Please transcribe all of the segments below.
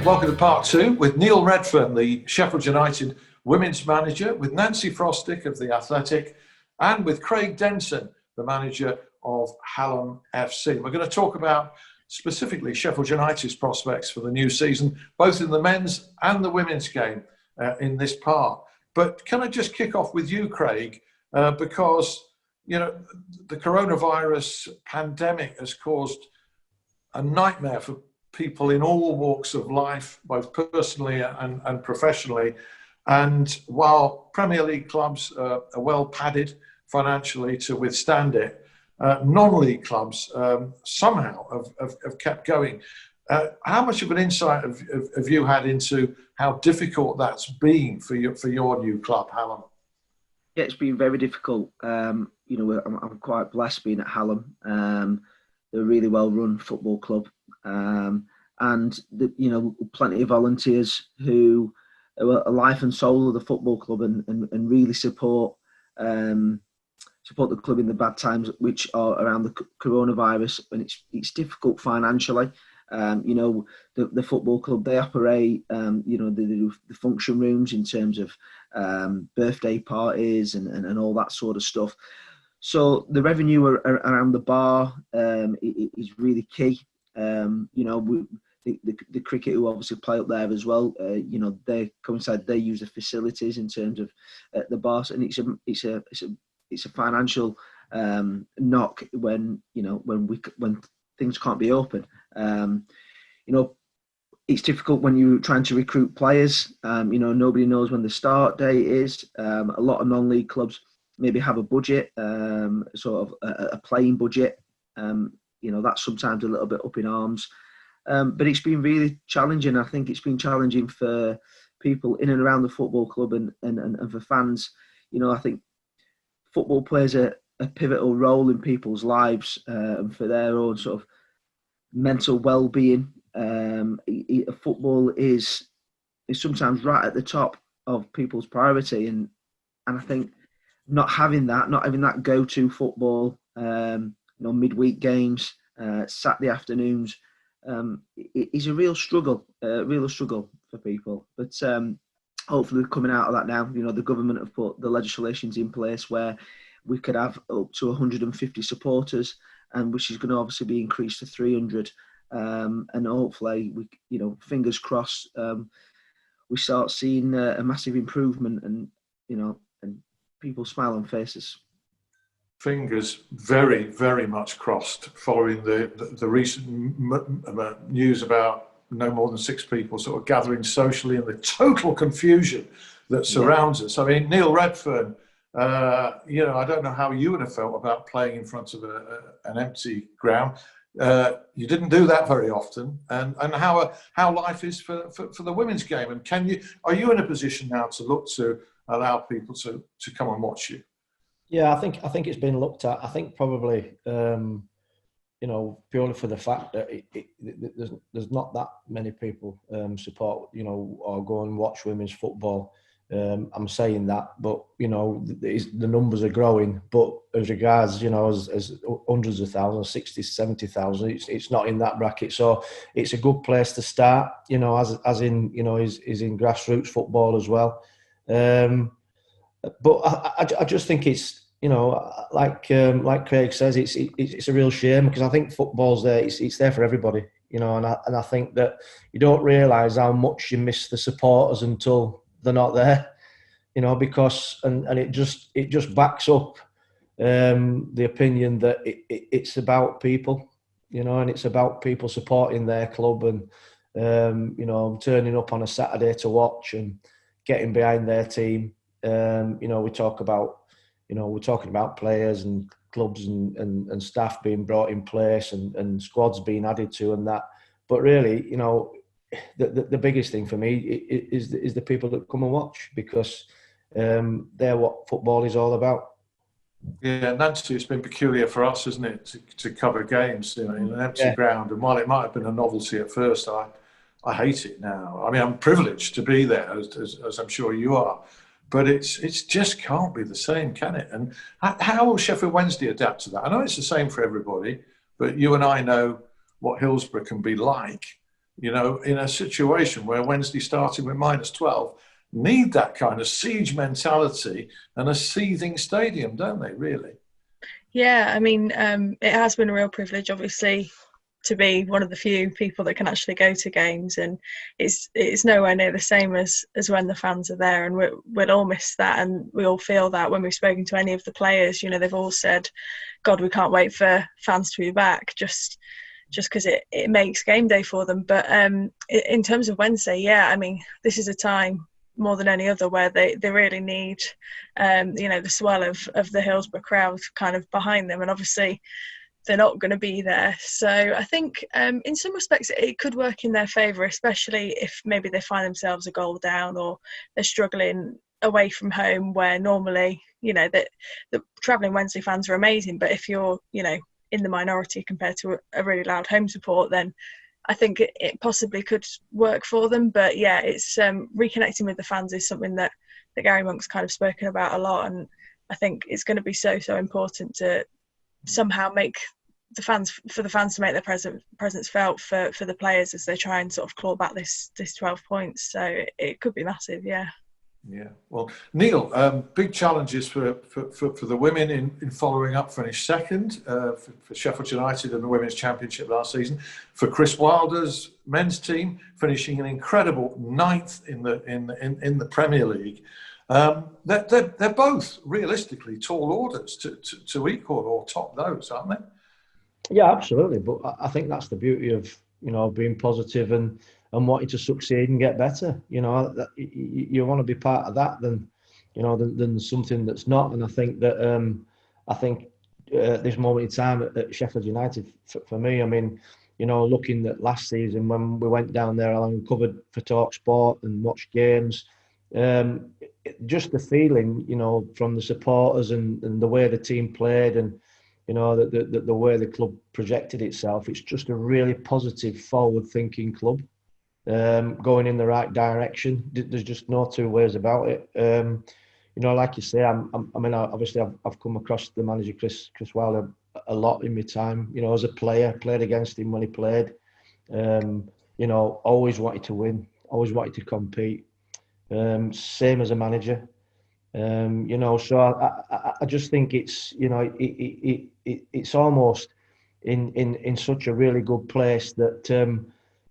Welcome to part two with Neil Redfearn, the Sheffield United women's manager, with Nancy Frostick of the Athletic, and with Craig Denton, the manager of Hallam FC. We're going to talk about specifically Sheffield United's prospects for the new season, both in the men's and the women's game in this part. But can I just kick off with you, Craig, because you know the coronavirus pandemic has caused a nightmare for people in all walks of life, both personally and professionally. And while Premier League clubs are well padded financially to withstand it, non-league clubs somehow have kept going. How much of an insight have you had into how difficult that's been for your new club, Hallam? Yeah, it's been very difficult. I'm quite blessed being at Hallam. They're a really well-run football club. And plenty of volunteers who are life and soul of the football club and really support the club in the bad times, which are around the coronavirus. And it's difficult financially. The football club, they operate, they do the function rooms in terms of birthday parties and all that sort of stuff. So the revenue around the bar is really key. The cricket who obviously play up there as well. They coincide. They use the facilities in terms of the bar, and it's a financial knock when things can't be open. It's difficult when you're trying to recruit players. Nobody knows when the start date is. A lot of non-league clubs maybe have a budget, sort of a playing budget. That's sometimes a little bit up in arms. But it's been really challenging. I think it's been challenging for people in and around the football club and for fans. I think football plays a pivotal role in people's lives and for their own sort of mental well-being. Football is sometimes right at the top of people's priority, and I think not having that go-to football, midweek games, Saturday afternoons, is a real struggle for people. But hopefully we're coming out of that now. The government have put the legislations in place where we could have up to 150 supporters, and which is going to obviously be increased to 300. And hopefully, fingers crossed, we start seeing a massive improvement, and people smile on faces. Fingers very, very much crossed following the recent news about no more than 6 people sort of gathering socially and the total confusion that surrounds us. I mean, Neil Redfearn, I don't know how you would have felt about playing in front of an empty ground. You didn't do that very often, and how life is for the women's game. And are you in a position now to look to allow people to come and watch you? Yeah, I think it's been looked at. I think probably, purely for the fact that there's not that many people support, or go and watch women's football. I'm saying that, but the numbers are growing. But as regards, as hundreds of thousands, 60, 70,000, it's not in that bracket. So it's a good place to start. As in, is in grassroots football as well. But I just think it's, like Craig says, it's a real shame, because I think football's there. It's there for everybody, and I think that you don't realise how much you miss the supporters until they're not there, because and it just backs up the opinion that it's about people, and it's about people supporting their club and turning up on a Saturday to watch and getting behind their team. We're talking about players and clubs and staff being brought in place and squads being added to and that. But really, the biggest thing for me is the people that come and watch, because they're what football is all about. Yeah, Nancy, it's been peculiar for us, isn't it, to cover games in an empty ground. And while it might have been a novelty at first, I hate it now. I mean, I'm privileged to be there, as I'm sure you are. But it's just can't be the same, can it? And how will Sheffield Wednesday adapt to that? I know it's the same for everybody, but you and I know what Hillsborough can be like. in a situation where Wednesday starting with -12, need that kind of siege mentality and a seething stadium, don't they, really? Yeah, I mean, it has been a real privilege, obviously, to be one of the few people that can actually go to games, and it's nowhere near the same as when the fans are there, and we'll all miss that, and we all feel that when we've spoken to any of the players. They've all said, God, we can't wait for fans to be back, just because it makes game day for them. But in terms of Wednesday, yeah, I mean, this is a time more than any other where they really need the swell of the Hillsborough crowd kind of behind them, and obviously they're not going to be there. So I think in some respects it could work in their favour, especially if maybe they find themselves a goal down or they're struggling away from home, where normally the travelling Wednesday fans are amazing, but if you're in the minority compared to a really loud home support, then I think it possibly could work for them. But yeah, it's reconnecting with the fans is something that Gary Monk's kind of spoken about a lot, and I think it's going to be so important to somehow make the fans to make their presence felt for the players as they try and sort of claw back this 12 points. So it could be massive, yeah. Yeah. Well, Neil, big challenges for the women in following up. Finished second for Sheffield United in the Women's Championship last season. For Chris Wilder's men's team, finishing an incredible 9th in the Premier League. They're both realistically tall orders to equal or top those, aren't they? Yeah, absolutely. But I think that's the beauty of being positive and wanting to succeed and get better. You want to be part of that than something that's not. And I think that this moment in time at Sheffield United, for me, I mean, looking at last season when we went down there, I covered for Talk Sport and watched games. Just the feeling, from the supporters and the way the team played, and the way the club projected itself. It's just a really positive, forward-thinking club. Going in the right direction. There's just no two ways about it. Like you say, obviously I've come across the manager Chris Wilder a lot in my time. As a player, played against him when he played. Always wanted to win, always wanted to compete. Same as a manager. So I just think it's it's almost in such a really good place that.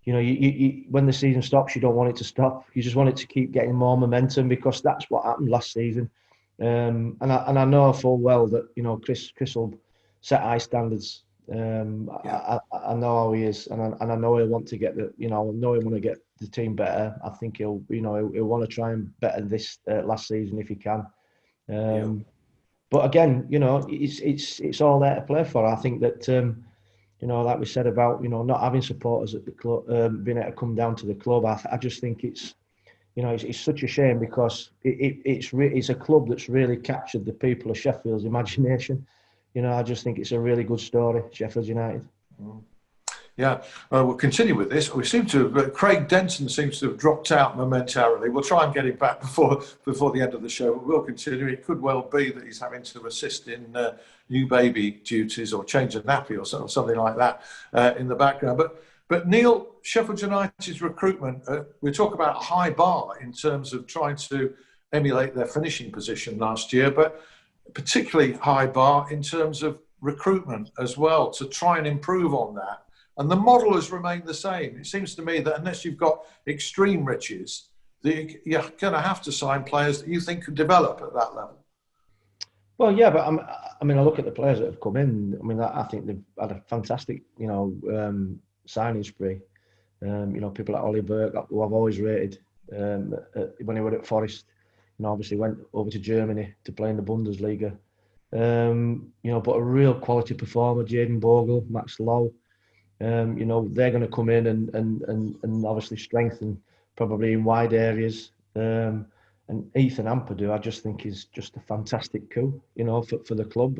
You when the season stops, you don't want it to stop. You just want it to keep getting more momentum, because that's what happened last season. And I know full well that Chris will set high standards. I know how he is, and I know he'll want to get I know he'll want to get the team better. I think he'll want to try and better this last season if he can. But again, it's all there to play for. I think that. Like we said about not having supporters at the club, being able to come down to the club. I just think it's it's such a shame, because it's a club that's really captured the people of Sheffield's imagination. I just think it's a really good story, Sheffield United. Yeah, we'll continue with this. We seem to have, Craig Denton seems to have dropped out momentarily. We'll try and get him back before the end of the show, but we'll continue. It could well be that he's having to assist in new baby duties or change a nappy or something like that in the background. But Neil, Sheffield United's recruitment, we talk about a high bar in terms of trying to emulate their finishing position last year, but particularly high bar in terms of recruitment as well, to try and improve on that. And the model has remained the same. It seems to me that unless you've got extreme riches, you're going to have to sign players that you think could develop at that level. Well, yeah, but I look at the players that have come in. I think they've had a fantastic, signing spree. People like Ollie Burke, who I've always rated when he was at Forest. Obviously went over to Germany to play in the Bundesliga. But a real quality performer, Jaden Bogle, Max Lowe. They're going to come in and obviously strengthen probably in wide areas. And Ethan Ampadu, I just think is just a fantastic coup, for the club.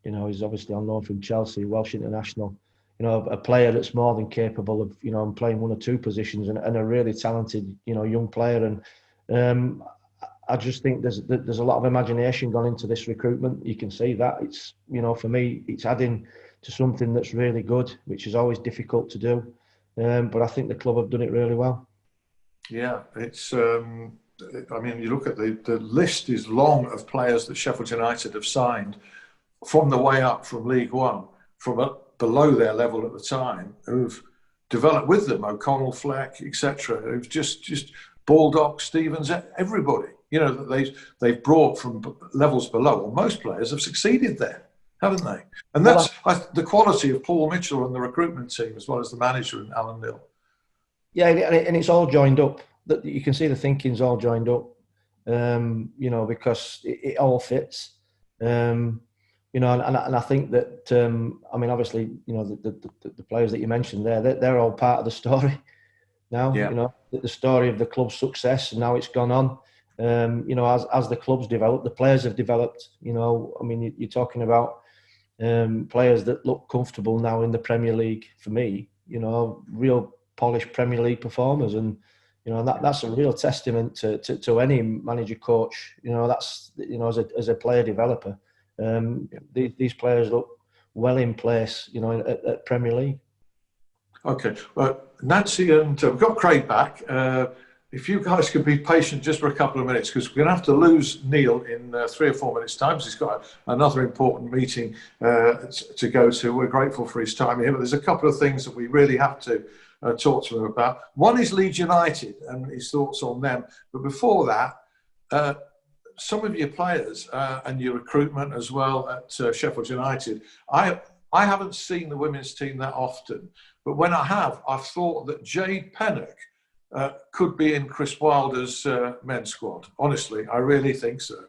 He's obviously on loan from Chelsea, Welsh international. A player that's more than capable of, playing one or two positions, and a really talented, young player. And I just think there's a lot of imagination gone into this recruitment. You can see that. It's, for me, it's adding to something that's really good, which is always difficult to do. But I think the club have done it really well. Yeah, it's. I mean, you look at the list is long of players that Sheffield United have signed from the way up from League One, from below their level at the time, who've developed with them. O'Connell, Fleck, etc. Who've just Baldock, Stevens, everybody. You know that they've brought from levels below. Well, most players have succeeded there, haven't they? And that's the quality of Paul Mitchell and the recruitment team, as well as the manager and Alan Neil. Yeah, and it's all joined up. That you can see the thinking's all joined up. You know, because it all fits. You know, and I think that I mean, obviously, you know, the players that you mentioned there, they're all part of the story now. Yeah. You know, the story of the club's success, and now it's gone on. You know, as the club's developed, the players have developed. You know, I mean, you're talking about players that look comfortable now in the Premier League. For me, you know, real polished Premier League performers, and you know that's a real testament to any manager, coach. You know, that's, you know, as a player developer, these players look well in place. You know, at Premier League. Okay, well, Nancy and we've got Craig back. If you guys could be patient just for a couple of minutes, because we're going to have to lose Neil in 3 or 4 minutes' time, because he's got another important meeting to go to. We're grateful for his time here, but there's a couple of things that we really have to talk to him about. One is Leeds United and his thoughts on them. But before that, some of your players and your recruitment as well at Sheffield United, I haven't seen the women's team that often, but when I have, I've thought that Jade Pennock could be in Chris Wilder's men's squad. Honestly, I really think so.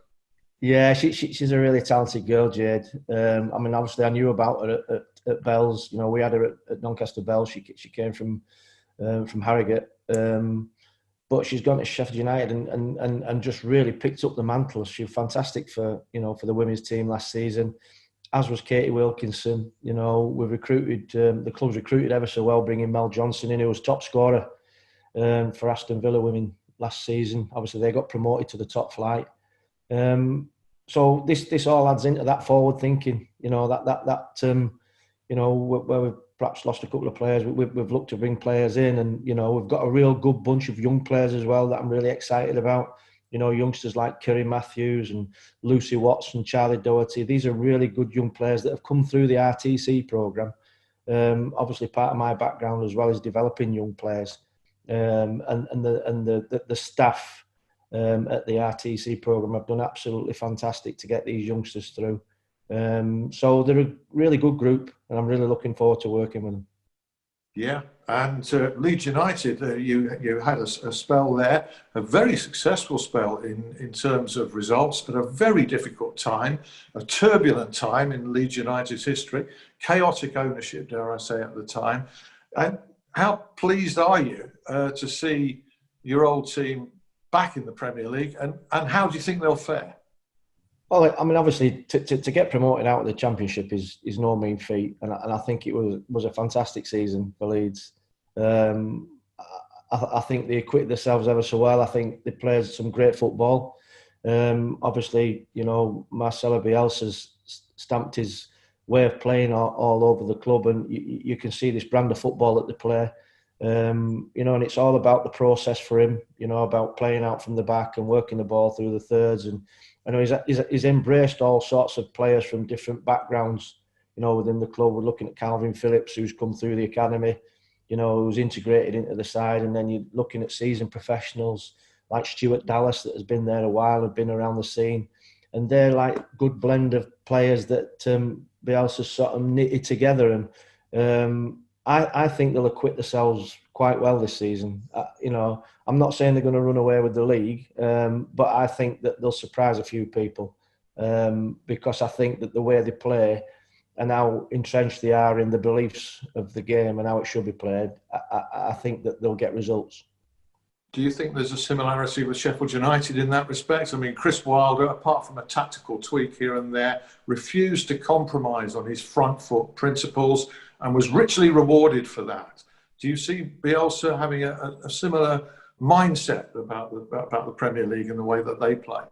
Yeah, she's a really talented girl, Jade. I mean, obviously, I knew about her at Bells. You know, we had her at Doncaster Bells. She came from Harrogate, but she's gone to Sheffield United and just really picked up the mantle. She was fantastic for the women's team last season, as was Katie Wilkinson. You know, we've recruited, the club's recruited ever so well, bringing Mel Johnson in, who was top scorer for Aston Villa women last season. Obviously, they got promoted to the top flight. So this all adds into that forward thinking. You know, that you know, where we've perhaps lost a couple of players, we've looked to bring players in, and you know, we've got a real good bunch of young players as well that I'm really excited about. You know, youngsters like Kerry Matthews and Lucy Watson, Charlie Doherty. These are really good young players that have come through the RTC programme. Obviously, part of my background as well is developing young players, and the staff at the RTC programme have done absolutely fantastic to get these youngsters through. So they're a really good group, and I'm really looking forward to working with them. Yeah, and Leeds United, you had a spell there, a very successful spell in terms of results, at a very difficult time, a turbulent time in Leeds United's history, chaotic ownership, dare I say, at the time. And how pleased are you to see your old team back in the Premier League, and how do you think they'll fare? Well, I mean, obviously, to get promoted out of the Championship is no mean feat, and I think it was a fantastic season for Leeds. I think they acquitted themselves ever so well. I think they played some great football. Obviously, you know, Marcelo Bielsa's stamped his way of playing all over the club, and you can see this brand of football that they play. You know, and it's all about the process for him, you know, about playing out from the back and working the ball through the thirds. And I know he's embraced all sorts of players from different backgrounds, you know, within the club. We're looking at Calvin Phillips, who's come through the academy, you know, who's integrated into the side. And then you're looking at seasoned professionals like Stuart Dallas, that has been there a while, have been around the scene. And they're like a good blend of players that Bielsa sort of knitted together. And I think they'll acquit themselves quite well this season. You know, I'm not saying they're going to run away with the league, but I think that they'll surprise a few people because I think that the way they play and how entrenched they are in the beliefs of the game and how it should be played, I think that they'll get results. Do you think there's a similarity with Sheffield United in that respect? I mean, Chris Wilder, apart from a tactical tweak here and there, refused to compromise on his front foot principles and was richly rewarded for that. Do you see Bielsa having a similar mindset about the Premier League and the way that they play?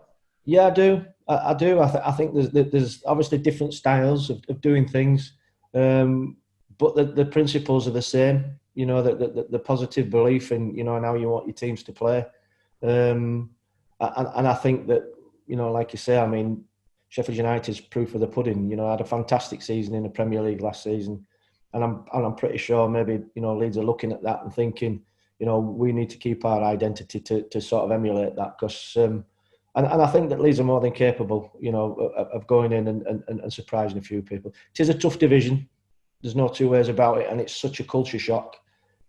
Yeah, I do. I do. I think there's obviously different styles of doing things, but the principles are the same. you know, the positive belief in, you know, and how you want your teams to play. And I think that, you know, like you say, I mean, Sheffield United's proof of the pudding. You know, had a fantastic season in the Premier League last season, and I'm pretty sure maybe, you know, Leeds are looking at that and thinking, you know, we need to keep our identity to sort of emulate that, because and I think that Leeds are more than capable, you know, of going in and surprising a few people. It is a tough division. There's no two ways about it, and it's such a culture shock.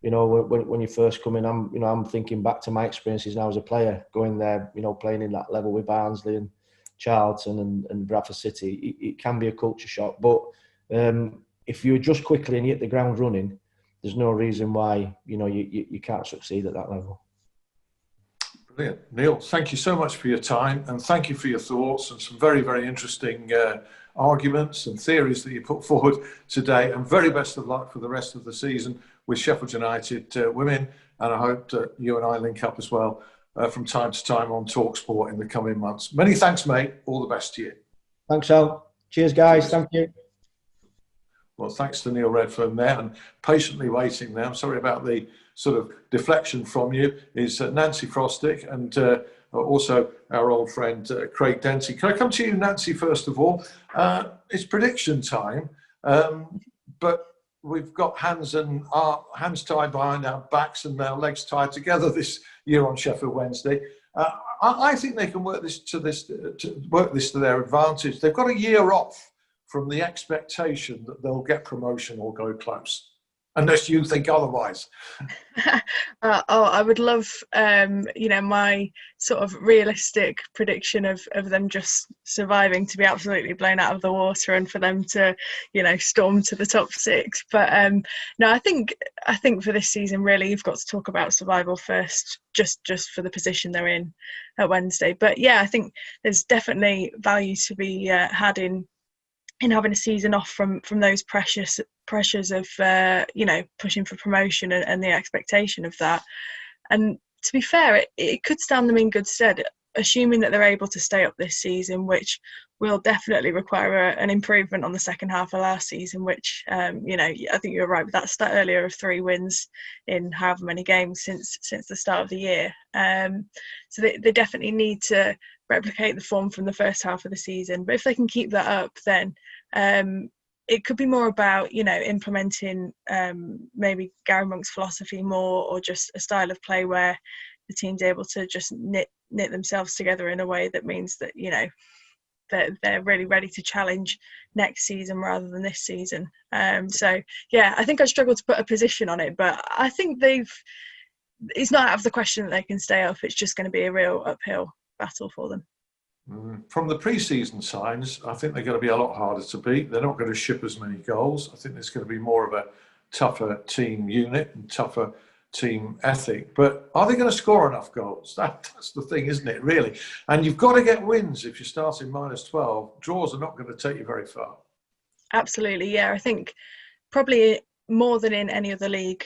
You know, when you first come in, I'm thinking back to my experiences now as a player, going there, you know, playing in that level with Barnsley and Charlton and Bradford City. It can be a culture shock, but if you adjust quickly and you hit the ground running, there's no reason why, you know, you can't succeed at that level. Brilliant. Neil, thank you so much for your time, and thank you for your thoughts and some very, very interesting arguments and theories that you put forward today, and very best of luck for the rest of the season with Sheffield United women, and I hope that you and I link up as well from time to time on TalkSport in the coming months. Many thanks, mate. All the best to you. Thanks, Al. Cheers, guys. Thank you. Well, thanks to Neil Redfearn there, and patiently waiting there. I'm sorry about the sort of deflection from you, is Nancy Frostick, and also our old friend Craig Denton. Can I come to you, Nancy, first of all? It's prediction time, but we've got hands tied behind our backs and our legs tied together this year on Sheffield Wednesday. I think they can work this to their advantage. They've got a year off from the expectation that they'll get promotion or go close, unless you think otherwise. I would love, you know, my sort of realistic prediction of them just surviving to be absolutely blown out of the water, and for them to, you know, storm to the top six. But no, I think for this season, really, you've got to talk about survival first, just for the position they're in at Wednesday. But yeah, I think there's definitely value to be had in having a season off from those pressures of you know, pushing for promotion and the expectation of that. And to be fair, it could stand them in good stead, assuming that they're able to stay up this season, which will definitely require an improvement on the second half of last season, which you know, I think you were right with that stat earlier of 3 wins in however many games since the start of the year. So they definitely need to replicate the form from the first half of the season. But if they can keep that up, then it could be more about, you know, implementing maybe Gary Monk's philosophy more, or just a style of play where the team's able to just knit themselves together in a way that means that, you know, they're really ready to challenge next season rather than this season. So yeah, I think I struggle to put a position on it, but I think it's not out of the question that they can stay up. It's just going to be a real uphill battle for them. From the pre-season signs, I think they're going to be a lot harder to beat. They're not going to ship as many goals. I think there's going to be more of a tougher team unit and tougher team ethic. But are they going to score enough goals? That's the thing, isn't it, really? And you've got to get wins if you're starting -12. Draws are not going to take you very far. Absolutely, yeah. I think probably more than in any other league,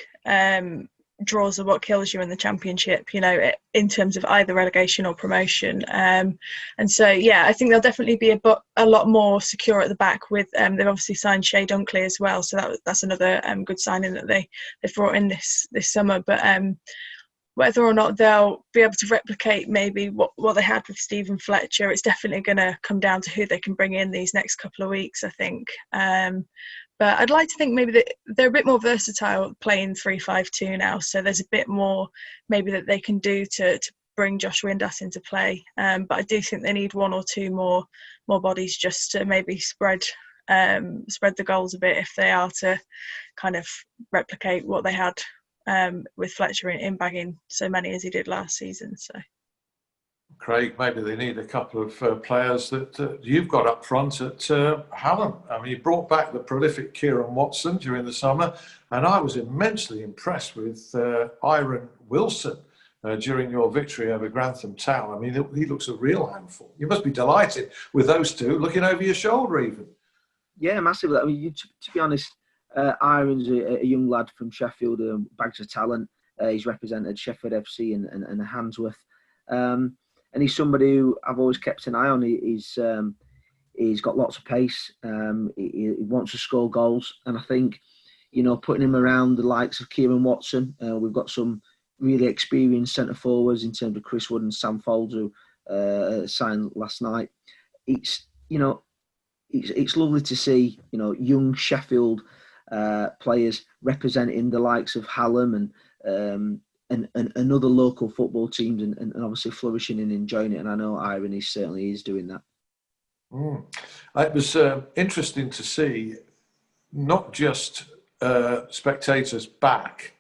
draws are what kills you in the Championship, you know, in terms of either relegation or promotion. And so, yeah, I think they'll definitely be a lot more secure at the back with, they've obviously signed Shea Dunkley as well. So that's another good signing that they've brought in this summer. But whether or not they'll be able to replicate maybe what they had with Stephen Fletcher, it's definitely going to come down to who they can bring in these next couple of weeks, I think. But I'd like to think maybe that they're a bit more versatile playing 3-5-2 now. So there's a bit more maybe that they can do to bring Josh Windass into play. But I do think they need 1 or 2 more bodies just to maybe spread the goals a bit if they are to kind of replicate what they had with Fletcher in bagging so many as he did last season. So, Craig, maybe they need a couple of players that you've got up front at Hallam. I mean, you brought back the prolific Kieran Watson during the summer, and I was immensely impressed with Iron Wilson during your victory over Grantham Town. I mean, he looks a real handful. You must be delighted with those two, looking over your shoulder even. Yeah, massively. I mean, to be honest, Iron's a young lad from Sheffield, bags of talent. He's represented Sheffield FC and Handsworth. And he's somebody who I've always kept an eye on. He's got lots of pace. He wants to score goals. And I think, you know, putting him around the likes of Kieran Watson. We've got some really experienced centre forwards in terms of Chris Wood and Sam Folds, who signed last night. It's, you know, it's lovely to see, you know, young Sheffield players representing the likes of Hallam and other local football teams, and obviously flourishing and enjoying it. And I know Irony certainly is doing that. It was interesting to see not just spectators back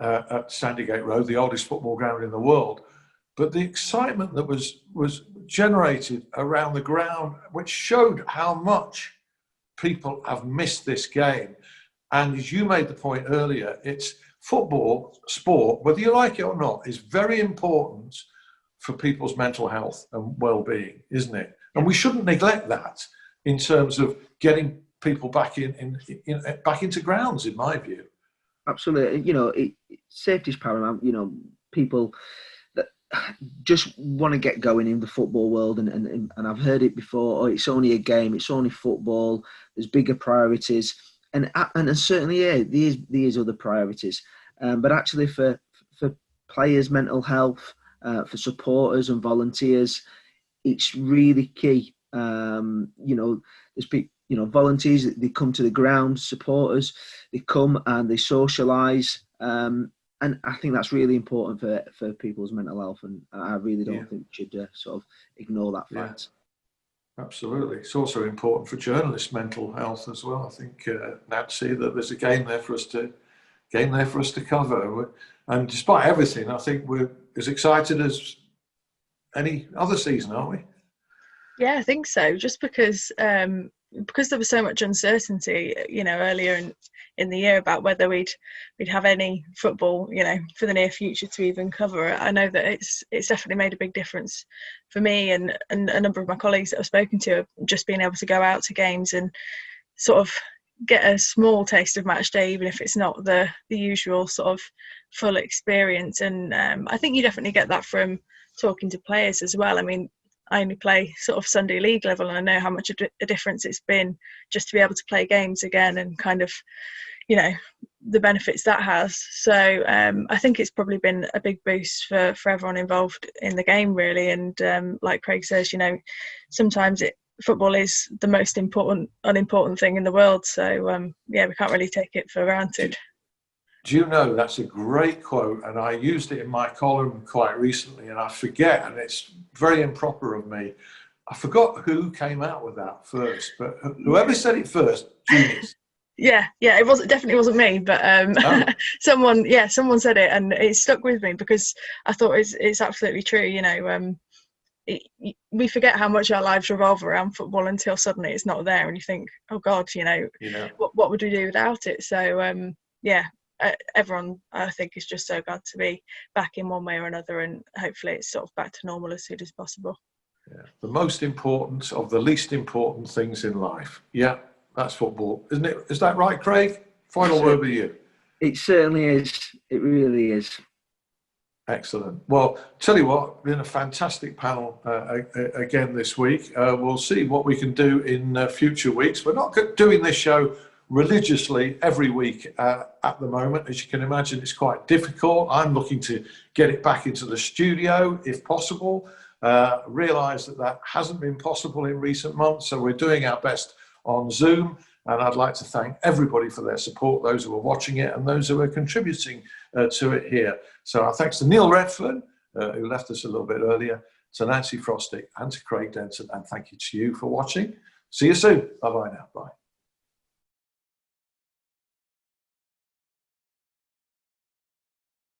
at Sandygate Road, the oldest football ground in the world, but the excitement that was generated around the ground, which showed how much people have missed this game. And as you made the point earlier, it's football, sport, whether you like it or not, is very important for people's mental health and well-being, isn't it? And we shouldn't neglect that in terms of getting people back back into grounds, in my view. Absolutely. You know, safety is paramount. You know, people that just want to get going in the football world, and I've heard it before. Oh, it's only a game. It's only football. There's bigger priorities, and certainly, yeah, there is other priorities. But actually, for players' mental health, for supporters and volunteers, it's really key. You know, there's people. You know, volunteers, they come to the ground, supporters, they come and they socialise. And I think that's really important for people's mental health. And I really don't think we should sort of ignore that fact. Yeah, absolutely. It's also important for journalists' mental health as well. I think, Nancy, that there's a game there for us to cover. And despite everything, I think we're as excited as any other season, aren't we? Yeah, I think so. Just because there was so much uncertainty, you know, earlier in the year about whether we'd have any football, you know, for the near future to even cover it. I know that it's definitely made a big difference for me and a number of my colleagues that I've spoken to have just been able to go out to games and sort of get a small taste of match day, even if it's not the usual sort of full experience. And I think you definitely get that from talking to players as well. I mean, I only play sort of Sunday league level, and I know how much a difference it's been just to be able to play games again and kind of, you know, the benefits that has. So I think it's probably been a big boost for everyone involved in the game, really. And like Craig says, you know, sometimes football is the most unimportant thing in the world. So yeah, we can't really take it for granted. Do you know, that's a great quote, and I used it in my column quite recently, and I forget, and it's very improper of me. I forgot who came out with that first, but whoever said it first, genius. Yeah, it definitely wasn't me, but someone said it, and it stuck with me because I thought it's absolutely true. You know, we forget how much our lives revolve around football until suddenly it's not there, and you think, oh God, you know. What would we do without it? So yeah. Everyone, I think, is just so glad to be back in one way or another, and hopefully it's sort of back to normal as soon as possible. Yeah. The most important of the least important things in life. Yeah, that's football, isn't it? Is that right, Craig? Final word with you. It certainly is. It really is. Excellent. Well, tell you what, been a fantastic panel again this week. We'll see what we can do in future weeks. We're not doing this show religiously every week at the moment. As you can imagine, it's quite difficult. I'm looking to get it back into the studio if possible. Realise that hasn't been possible in recent months, so we're doing our best on Zoom. And I'd like to thank everybody for their support, those who are watching it and those who are contributing to it here. So our thanks to Neil Redfearn, who left us a little bit earlier, to Nancy Frostick and to Craig Denton, and thank you to you for watching. See you soon. Bye-bye now. Bye.